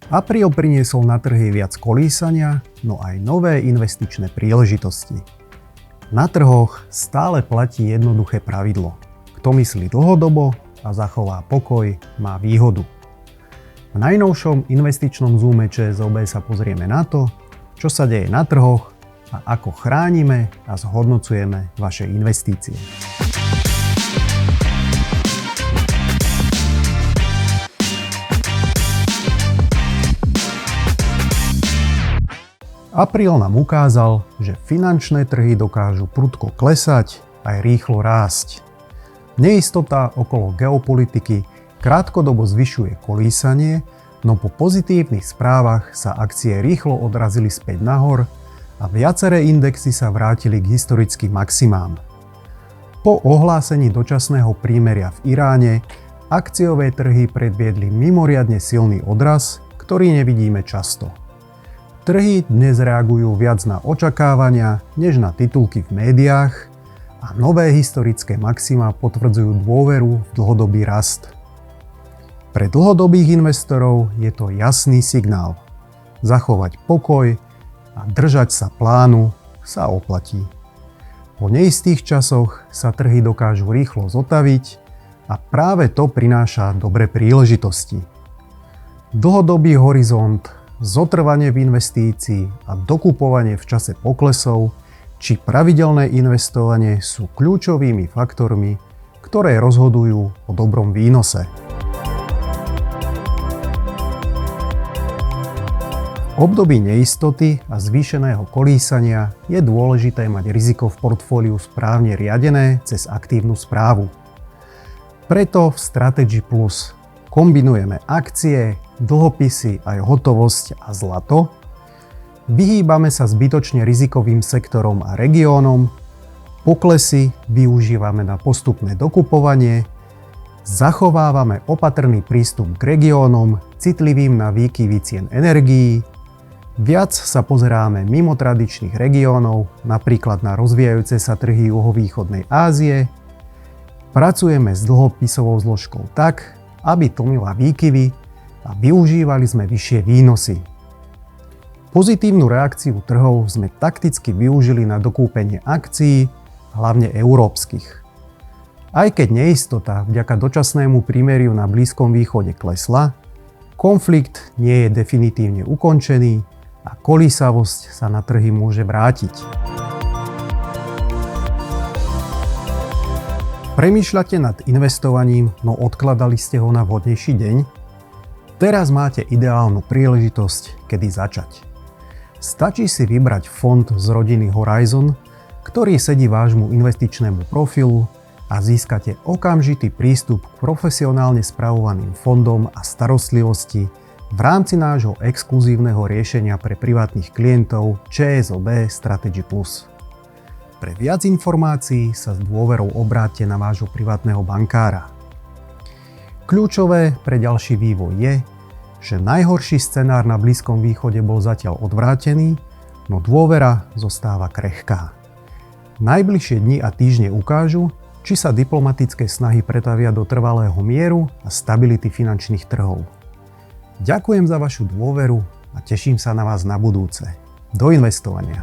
Apríl priniesol na trhy viac kolísania, no aj nové investičné príležitosti. Na trhoch stále platí jednoduché pravidlo. Kto myslí dlhodobo a zachová pokoj, má výhodu. V najnovšom investičnom zoome ČSOB sa pozrieme na to, čo sa deje na trhoch a ako chránime a zhodnocujeme vaše investície. Apríl nám ukázal, že finančné trhy dokážu prudko klesať aj rýchlo rásť. Neistota okolo geopolitiky krátkodobo zvyšuje kolísanie, no po pozitívnych správach sa akcie rýchlo odrazili späť nahor a viaceré indexy sa vrátili k historickým maximám. Po ohlásení dočasného prímeria v Iráne akciové trhy predviedli mimoriadne silný odraz, ktorý nevidíme často. Trhy dnes reagujú viac na očakávania, než na titulky v médiách a nové historické maxima potvrdzujú dôveru v dlhodobý rast. Pre dlhodobých investorov je to jasný signál. Zachovať pokoj a držať sa plánu sa oplatí. Po neistých časoch sa trhy dokážu rýchlo zotaviť a práve to prináša dobré príležitosti. Dlhodobý horizont, zotrvanie v investícii a dokupovanie v čase poklesov či pravidelné investovanie sú kľúčovými faktormi, ktoré rozhodujú o dobrom výnose. V období neistoty a zvýšeného kolísania je dôležité mať riziko v portfóliu správne riadené cez aktívnu správu. Preto v Strategy Plus kombinujeme akcie, dlhopisy, aj hotovosť a zlato. Vyhýbame sa zbytočne rizikovým sektorom a regiónom. Poklesy využívame na postupné dokupovanie. Zachovávame opatrný prístup k regiónom, citlivým na výkyvy cien energií. Viac sa pozeráme mimo tradičných regiónov, napríklad na rozvíjajúce sa trhy juhovýchodnej Ázie. Pracujeme s dlhopisovou zložkou tak, aby tlmila výkyvy a využívali sme vyššie výnosy. Pozitívnu reakciu trhov sme takticky využili na dokúpenie akcií, hlavne európskych. Aj keď neistota vďaka dočasnému prímeriu na Blízkom východe klesla, konflikt nie je definitívne ukončený a kolísavosť sa na trhy môže vrátiť. Premýšľate nad investovaním, no odkladali ste ho na vhodnejší deň? Teraz máte ideálnu príležitosť, kedy začať. Stačí si vybrať fond z rodiny Horizon, ktorý sedí vášmu investičnému profilu a získate okamžitý prístup k profesionálne spravovaným fondom a starostlivosti v rámci nášho exkluzívneho riešenia pre privátnych klientov ČSOB Strategy Plus. Pre viac informácií sa s dôverou obráťte na vášho privátneho bankára. Kľúčové pre ďalší vývoj je, že najhorší scenár na Blízkom východe bol zatiaľ odvrátený, no dôvera zostáva krehká. Najbližšie dni a týždne ukážu, či sa diplomatické snahy pretavia do trvalého mieru a stability finančných trhov. Ďakujem za vašu dôveru a teším sa na vás na budúce. Do investovania!